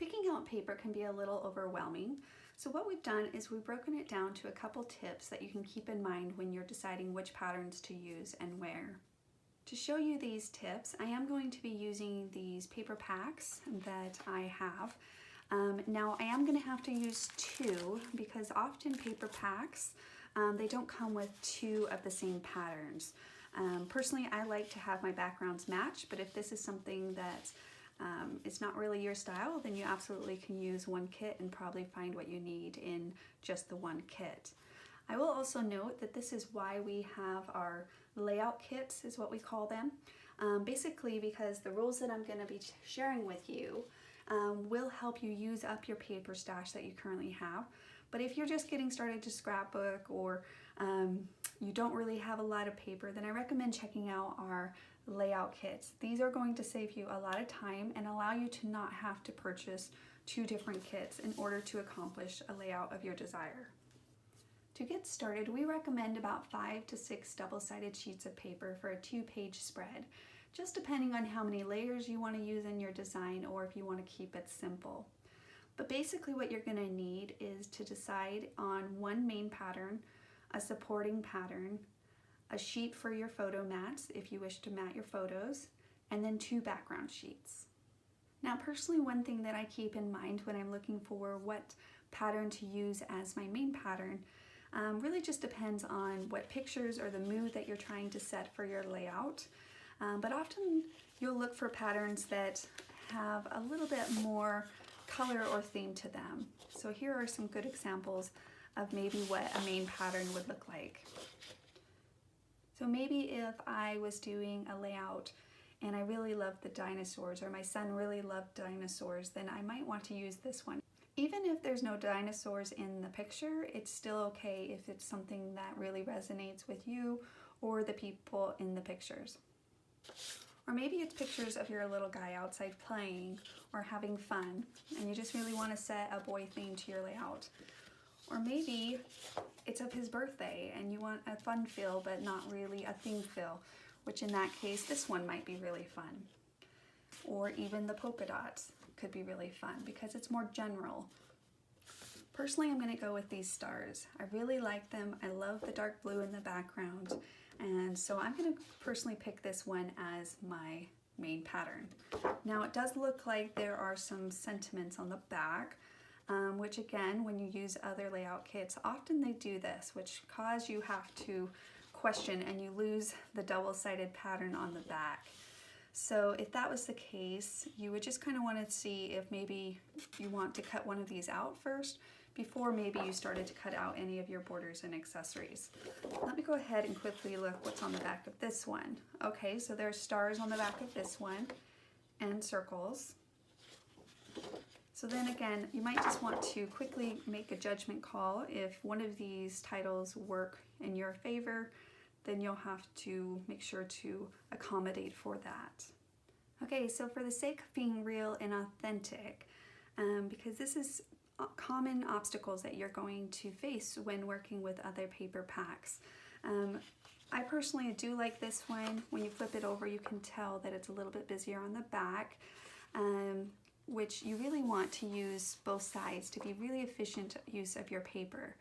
Picking out paper can be a little overwhelming, so what we've done is we've broken it down to a couple tips that you can keep in mind when you're deciding which patterns to use and where. To show you these tips, I am going to be using these paper packs that I have. Now I am going to have to use two because often paper packs, they don't come with two of the same patterns. Personally, I like to have my backgrounds match, but if this is something that it's not really your style, then you absolutely can use one kit and probably find what you need in just the one kit. I will also note that this is why we have our layout kits, is what we call them. Basically because the rules that I'm going to be sharing with you will help you use up your paper stash that you currently have. But if you're just getting started to scrapbook or you don't really have a lot of paper, then I recommend checking out our layout kits. These are going to save you a lot of time and allow you to not have to purchase two different kits in order to accomplish a layout of your desire. To get started, we recommend about 5 to 6 double-sided sheets of paper for a 2-page spread, just depending on how many layers you want to use in your design or if you want to keep it simple. But basically what you're going to need is to decide on one main pattern, a supporting pattern, a sheet for your photo mats if you wish to mat your photos, and then 2 background sheets. Now personally, one thing that I keep in mind when I'm looking for what pattern to use as my main pattern really just depends on what pictures or the mood that you're trying to set for your layout. But often you'll look for patterns that have a little bit more color or theme to them. So here are some good examples of maybe what a main pattern would look like. So maybe if I was doing a layout and I really loved the dinosaurs, or my son really loved dinosaurs, then I might want to use this one. Even if there's no dinosaurs in the picture, it's still okay if it's something that really resonates with you or the people in the pictures. Or maybe it's pictures of your little guy outside playing or having fun, and you just really want to set a boy theme to your layout. Or maybe it's of his birthday and you want a fun feel but not really a theme feel, which in that case this one might be really fun. Or even the polka dots could be really fun because it's more general. Personally, I'm going to go with these stars. I really like them. I love the dark blue in the background, and so I'm going to personally pick this one as my main pattern. Now it does look like there are some sentiments on the back, which again, when you use other layout kits, often they do this, which cause you have to question and you lose the double-sided pattern on the back. So if that was the case, you would just kind of want to see if maybe you want to cut one of these out first before maybe you started to cut out any of your borders and accessories. Let me go ahead and quickly look what's on the back of this one. Okay, so there's stars on the back of this one and circles. So then again, you might just want to quickly make a judgment call. If one of these titles work in your favor, then you'll have to make sure to accommodate for that. Okay, so for the sake of being real and authentic, because this is common obstacles that you're going to face when working with other paper packs. I personally do like this one. When you flip it over, you can tell that it's a little bit busier on the back, which you really want to use both sides to be really efficient use of your paper.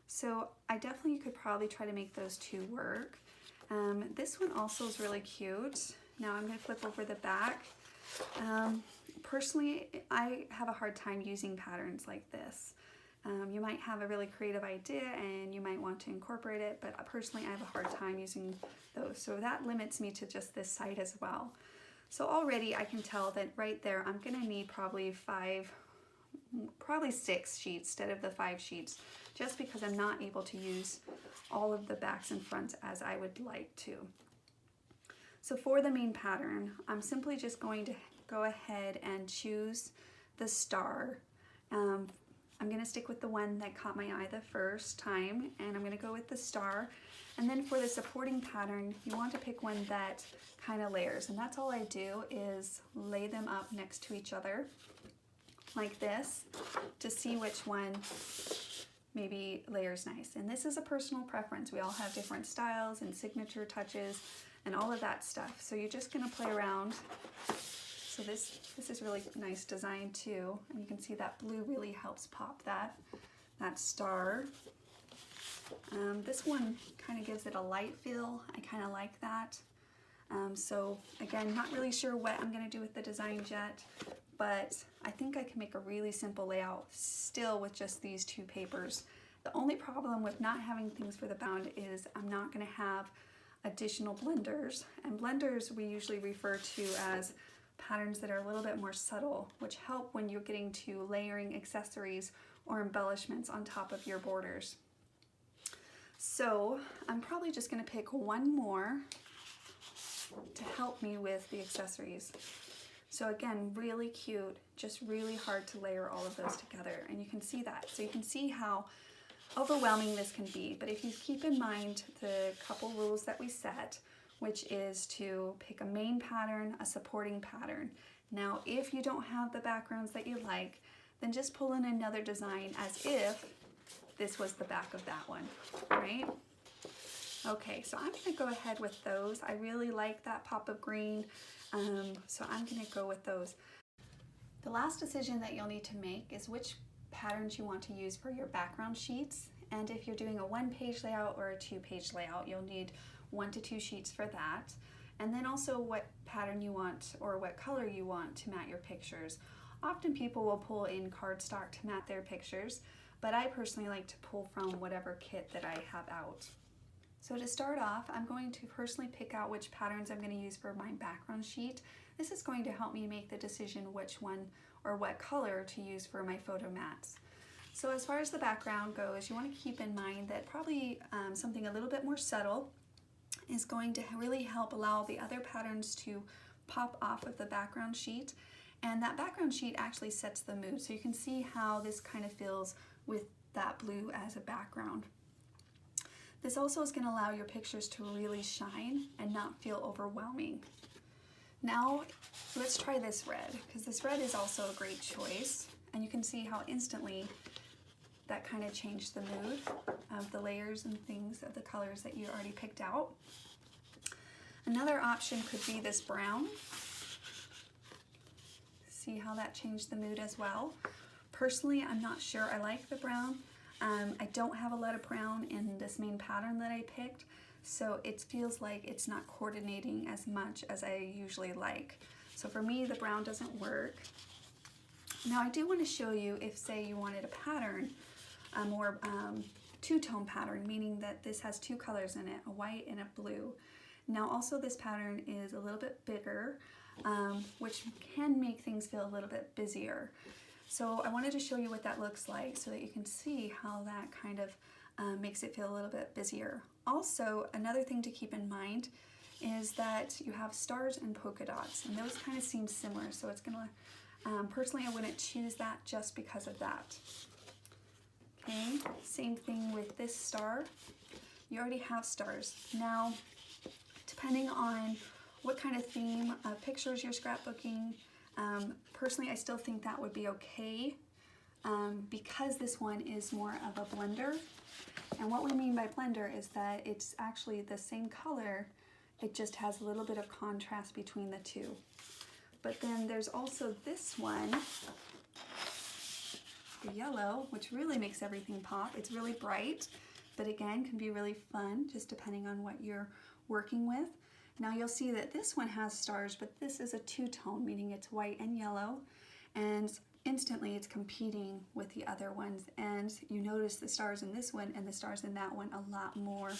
So I definitely could probably try to make those two work. This one also is really cute. Now I'm going to flip over the back. Personally, I have a hard time using patterns like this. You might have a really creative idea and you might want to incorporate it, but personally I have a hard time using those. So that limits me to just this side as well. So already I can tell that right there I'm going to need probably 6 sheets instead of the 5 sheets, just because I'm not able to use all of the backs and fronts as I would like to. So for the main pattern, I'm simply just going to go ahead and choose the star. I'm going to stick with the one that caught my eye the first time, and I'm going to go with the star. And then for the supporting pattern, you want to pick one that kind of layers, and that's all I do is lay them up next to each other like this to see which one maybe layers nice. And this is a personal preference. We all have different styles and signature touches and all of that stuff. So you're just going to play around. So this is really nice design too, and you can see that blue really helps pop that star. This one kind of gives it a light feel. I kind of like that. So again, not really sure what I'm going to do with the designs yet, but I think I can make a really simple layout still with just these two papers. The only problem with not having things for the bound is I'm not going to have additional blenders, and blenders we usually refer to as patterns that are a little bit more subtle, which help when you're getting to layering accessories or embellishments on top of your borders. So I'm probably just going to pick one more to help me with the accessories. So again, really cute, just really hard to layer all of those together, and you can see that. So you can see how overwhelming this can be, but if you keep in mind the couple rules that we set, which is to pick a main pattern, a supporting pattern. Now, if you don't have the backgrounds that you like, then just pull in another design as if this was the back of that one, right? Okay, so I'm gonna go ahead with those. I really like that pop of green, so I'm gonna go with those. The last decision that you'll need to make is which patterns you want to use for your background sheets. And if you're doing a 1-page layout or a 2-page layout, you'll need 1 to 2 sheets for that. And then also what pattern you want or what color you want to mat your pictures. Often people will pull in cardstock to mat their pictures, but I personally like to pull from whatever kit that I have out. So to start off, I'm going to personally pick out which patterns I'm going to use for my background sheet. This is going to help me make the decision which one or what color to use for my photo mats. So as far as the background goes, you want to keep in mind that probably something a little bit more subtle is going to really help allow the other patterns to pop off of the background sheet. And that background sheet actually sets the mood. So you can see how this kind of feels with that blue as a background. This also is going to allow your pictures to really shine and not feel overwhelming. Now let's try this red, because this red is also a great choice, and you can see how instantly that kind of changed the mood of the layers and things of the colors that you already picked out. Another option could be this brown. See how that changed the mood as well. Personally, I'm not sure I like the brown. I don't have a lot of brown in this main pattern that I picked, so it feels like it's not coordinating as much as I usually like. So for me, the brown doesn't work. Now I do want to show you if, say, you wanted a pattern, a more two-tone pattern, meaning that this has 2 colors in it, a white and a blue. Now also this pattern is a little bit bigger, which can make things feel a little bit busier. So I wanted to show you what that looks like so that you can see how that kind of makes it feel a little bit busier. Also, another thing to keep in mind is that you have stars and polka dots, and those kind of seem similar, so it's gonna, personally I wouldn't choose that just because of that. Okay, same thing with this star. You already have stars. Now, depending on what kind of theme of pictures you're scrapbooking, personally I still think that would be okay because this one is more of a blender. And what we mean by blender is that it's actually the same color, it just has a little bit of contrast between the two. But then there's also this one, the yellow, which really makes everything pop. It's really bright, but again can be really fun just depending on what you're working with. Now you'll see that this one has stars, but this is a two-tone, meaning it's white and yellow, and instantly it's competing with the other ones, and you notice the stars in this one and the stars in that one a lot more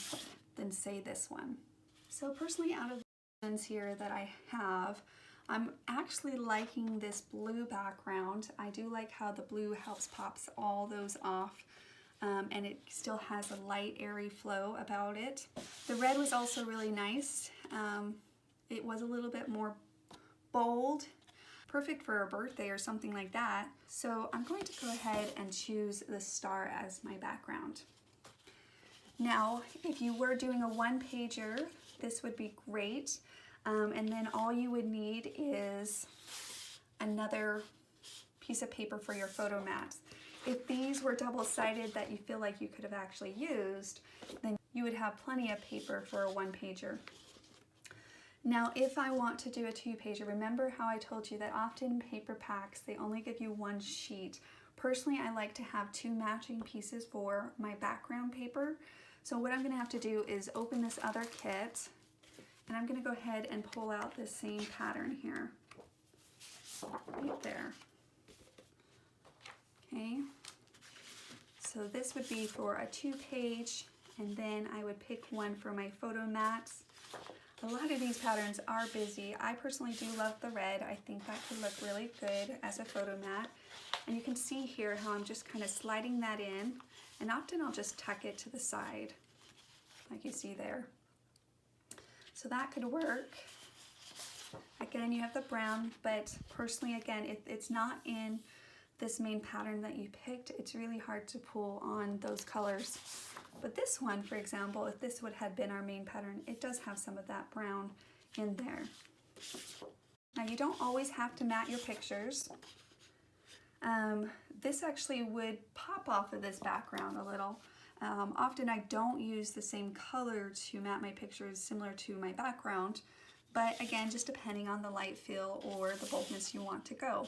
than, say, this one. So personally, out of the ones here that I have, I'm actually liking this blue background. I do like how the blue helps pops all those off. And it still has a light, airy flow about it. The red was also really nice. It was a little bit more bold, perfect for a birthday or something like that. So I'm going to go ahead and choose the star as my background. Now, if you were doing a 1-pager, this would be great. And then all you would need is another piece of paper for your photo mats. If these were double-sided that you feel like you could have actually used, then you would have plenty of paper for a 1-pager. Now, if I want to do a 2-pager, remember how I told you that often paper packs, they only give you one sheet. Personally, I like to have 2 matching pieces for my background paper. So what I'm going to have to do is open this other kit, and I'm going to go ahead and pull out this same pattern here, right there. Okay, so this would be for a 2-page, and then I would pick one for my photo mats. A lot of these patterns are busy. I personally do love the red. I think that could look really good as a photo mat. And you can see here how I'm just kind of sliding that in, and often I'll just tuck it to the side, like you see there. So that could work. Again, you have the brown, but personally, again, if it's not in this main pattern that you picked, it's really hard to pull on those colors. But this one, for example, if this would have been our main pattern, it does have some of that brown in there. Now, you don't always have to mat your pictures. This actually would pop off of this background a little. Often I don't use the same color to mat my pictures similar to my background, but again, just depending on the light feel or the boldness you want to go.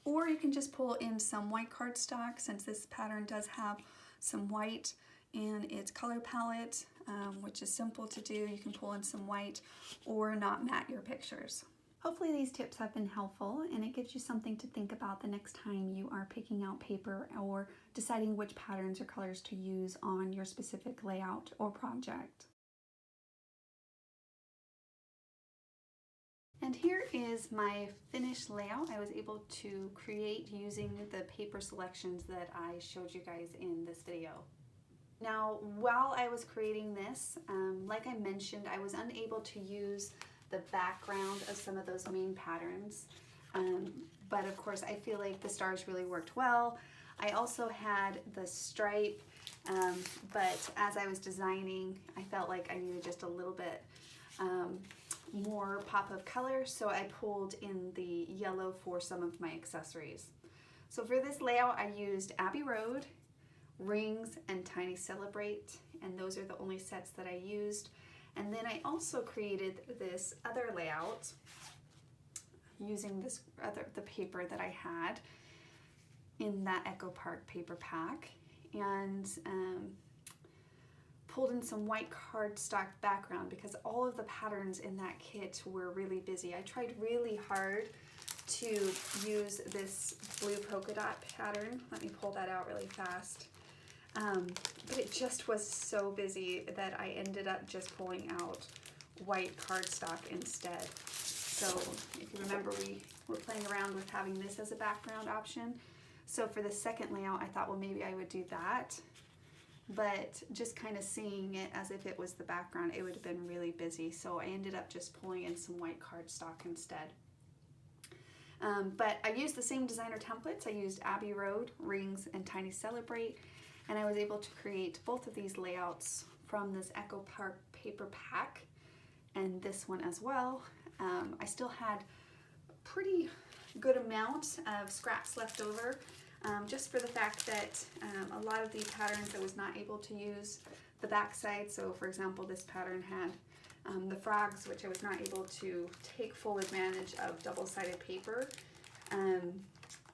Or you can just pull in some white cardstock, since this pattern does have some white in its color palette, which is simple to do. You can pull in some white or not mat your pictures. Hopefully these tips have been helpful, and it gives you something to think about the next time you are picking out paper or deciding which patterns or colors to use on your specific layout or project. And here is my finished layout I was able to create using the paper selections that I showed you guys in this video. Now, while I was creating this, like I mentioned, I was unable to use the background of some of those main patterns, but of course I feel like the stars really worked well. I also had the stripe, but as I was designing, I felt like I needed just a little bit more pop of color, so I pulled in the yellow for some of my accessories. So for this layout, I used Abbey Road, Rings, and Tiny Celebrate, and those are the only sets that I used. And then I also created this other layout using the paper that I had in that Echo Park paper pack, and pulled in some white cardstock background because all of the patterns in that kit were really busy. I tried really hard to use this blue polka dot pattern. Let me pull that out really fast. But it just was so busy that I ended up just pulling out white cardstock instead. So if you remember, we were playing around with having this as a background option. So for the second layout, I thought, well, maybe I would do that. But just kind of seeing it as if it was the background, it would have been really busy. So I ended up just pulling in some white cardstock instead. But I used the same designer templates. I used Abbey Road, Rings, and Tiny Celebrate. And I was able to create both of these layouts from this Echo Park paper pack and this one as well. I still had a pretty good amount of scraps left over, just for the fact that a lot of these patterns I was not able to use the back side. So for example, this pattern had the frogs, which I was not able to take full advantage of double-sided paper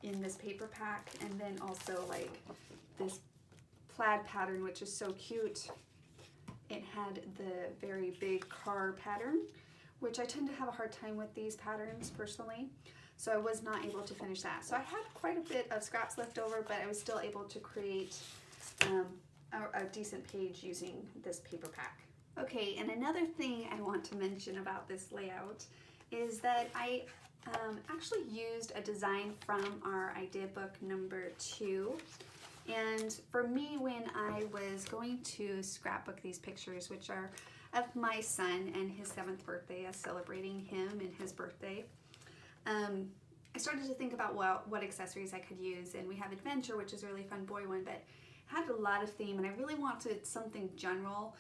in this paper pack. And then also like this plaid pattern, which is so cute. It had the very big car pattern, which I tend to have a hard time with these patterns personally. So I was not able to finish that. So I had quite a bit of scraps left over, but I was still able to create a decent page using this paper pack. Okay, and another thing I want to mention about this layout is that I actually used a design from our idea book number 2. And for me, when I was going to scrapbook these pictures, which are of my son and his 7th birthday, as celebrating him and his birthday, I started to think about what accessories I could use. And we have Adventure, which is a really fun boy one, but it had a lot of theme, and I really wanted something general,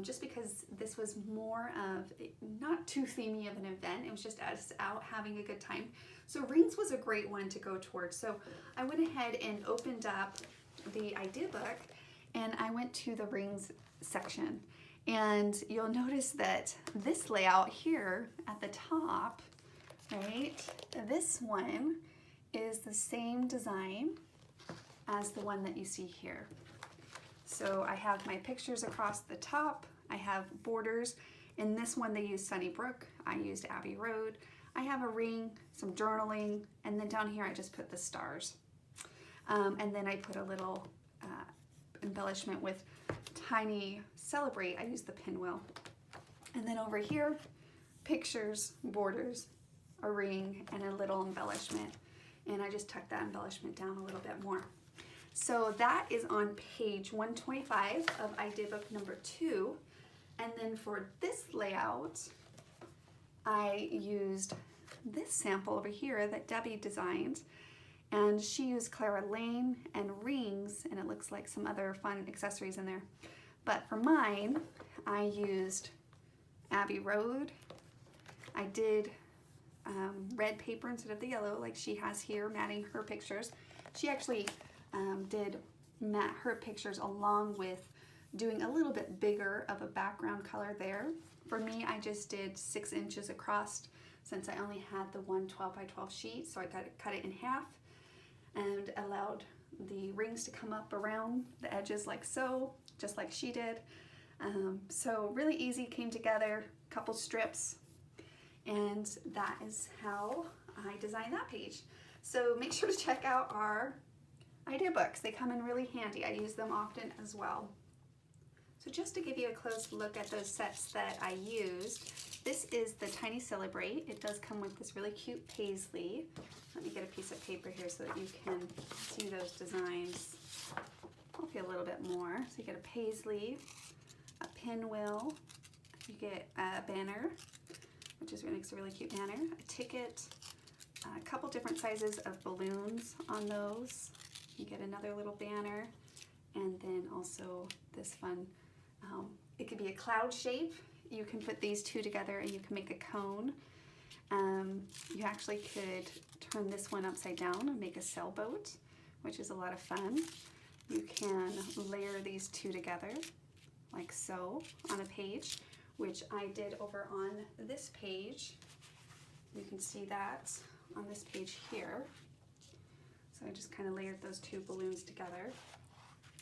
just because this was more of, not too themey of an event. It was just us out having a good time. So Rings was a great one to go towards. So I went ahead and opened up the idea book, and I went to the Rings section. And you'll notice that this layout here at the top, right, this one is the same design as the one that you see here. So I have my pictures across the top, I have borders. In this one they use Sunnybrook, I used Abbey Road. I have a ring, some journaling, and then down here I just put the stars. And then I put a little embellishment with tiny celebrate. I used the pinwheel. And then over here, pictures, borders, a ring, and a little embellishment. And I just tucked that embellishment down a little bit more. So that is on page 125 of idea book number 2. And then for this layout, I used this sample over here that Debbie designed. And she used Clara Lane and rings, and it looks like some other fun accessories in there. But for mine, I used Abbey Road. I did red paper instead of the yellow like she has here, matting her pictures. She actually did mat her pictures along with doing a little bit bigger of a background color there. For me, I just did 6 inches across since I only had the one 12 by 12 sheet, so I cut it in half and allowed the rings to come up around the edges like so, just like she did. So really easy, came together, couple strips, and that is how I designed that page. So make sure to check out our idea books. They come in really handy. I use them often as well. So just to give you a close look at those sets that I used, this is the Tiny Celebrate. It does come with this really cute paisley. Let me get a piece of paper here so that you can see those designs. Hopefully a little bit more. So you get a paisley, a pinwheel, you get a banner, which makes a really cute banner, a ticket, a couple different sizes of balloons on those. You get another little banner, and then also this fun, it could be a cloud shape. You can put these two together and you can make a cone. You actually could turn this one upside down and make a sailboat, which is a lot of fun. You can layer these two together like so on a page, which I did over on this page. You can see that on this page here. So I just kind of layered those two balloons together.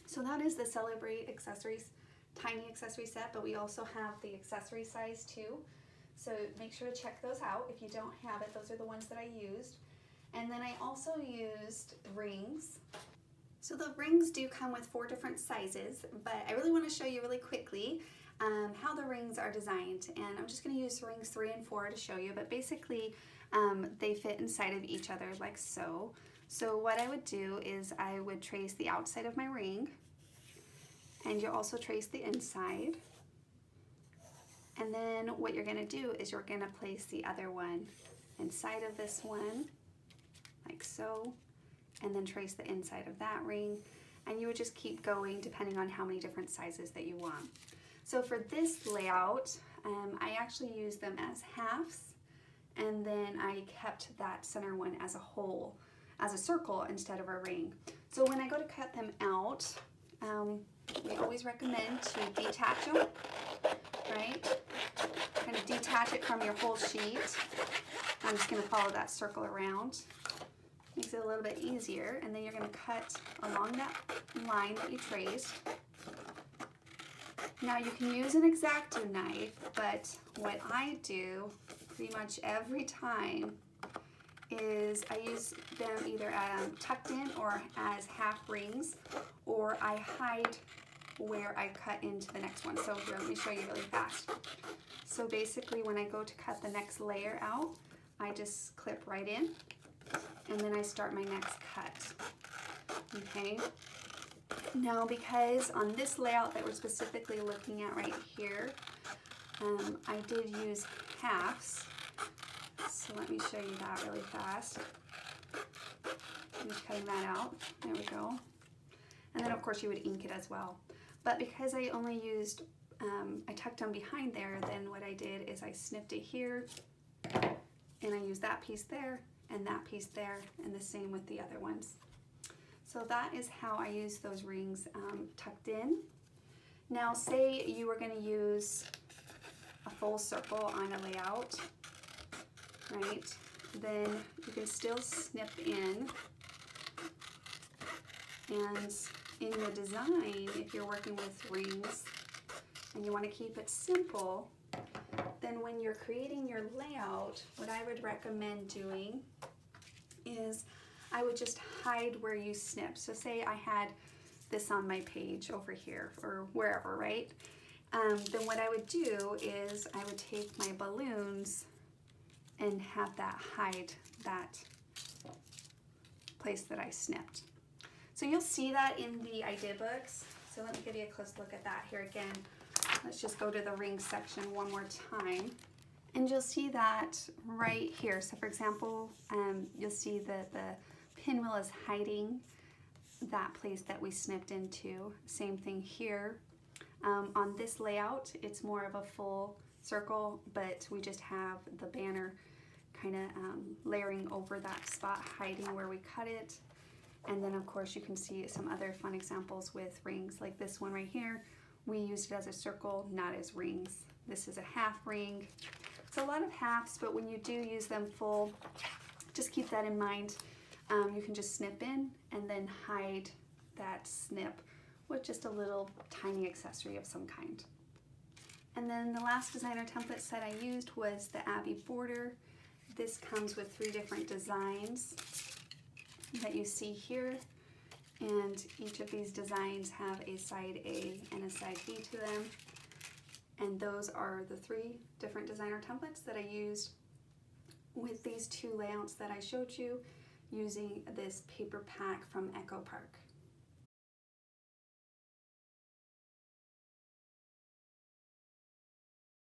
So that is the Celebrate accessories, tiny accessory set, but we also have the accessory size too. So make sure to check those out. If you don't have it, those are the ones that I used. And then I also used rings. So the rings do come with 4 different sizes, but I really want to show you really quickly how the rings are designed. And I'm just going to use rings 3 and 4 to show you, but basically they fit inside of each other like so. So what I would do is I would trace the outside of my ring, and you also trace the inside. And then what you're going to do is you're going to place the other one inside of this one, like so, and then trace the inside of that ring. And you would just keep going depending on how many different sizes that you want. So for this layout, I actually used them as halves, and then I kept that center one as a whole, as a circle instead of a ring. So when I go to cut them out, we always recommend to detach them, right? Kind of detach it from your whole sheet. I'm just going to follow that circle around. Makes it a little bit easier, and then you're going to cut along that line that you traced. Now you can use an X-Acto knife, but what I do pretty much every time is I use them either tucked in or as half rings, or I hide where I cut into the next one. So here, let me show you really fast. So basically when I go to cut the next layer out, I just clip right in, and then I start my next cut. Okay. Now because on this layout that we're specifically looking at right here, I did use halves. So let me show you that really fast. I'm just cutting that out. There we go. And then of course you would ink it as well. But because I only used, I tucked them behind there, then what I did is I snipped it here, and I used that piece there and that piece there, and the same with the other ones. So that is how I use those rings tucked in. Now say you were going to use a full circle on a layout, right? Then you can still snip in, and in the design, if you're working with rings and you want to keep it simple, then when you're creating your layout, what I would recommend doing is I would just hide where you snip. So say I had this on my page over here or wherever, right? Then what I would do is I would take my balloons and have that hide that place that I snipped. So you'll see that in the idea books. So let me give you a close look at that here again. Let's just go to the ring section one more time. And you'll see that right here. So for example, you'll see that the pinwheel is hiding that place that we snipped into. Same thing here. On this layout, it's more of a full circle, but we just have the banner kind of layering over that spot, hiding where we cut it. And then of course you can see some other fun examples with rings, like this one right here. We used it as a circle, not as rings. This is a half ring. It's a lot of halves, but when you do use them full, just keep that in mind. You can just snip in and then hide that snip with just a little tiny accessory of some kind. And then the last designer template set I used was the Abby border. This comes with 3 different designs that you see here, and each of these designs have a side A and a side B to them, and those are the 3 different designer templates that I used with these 2 layouts that I showed you using this paper pack from Echo Park.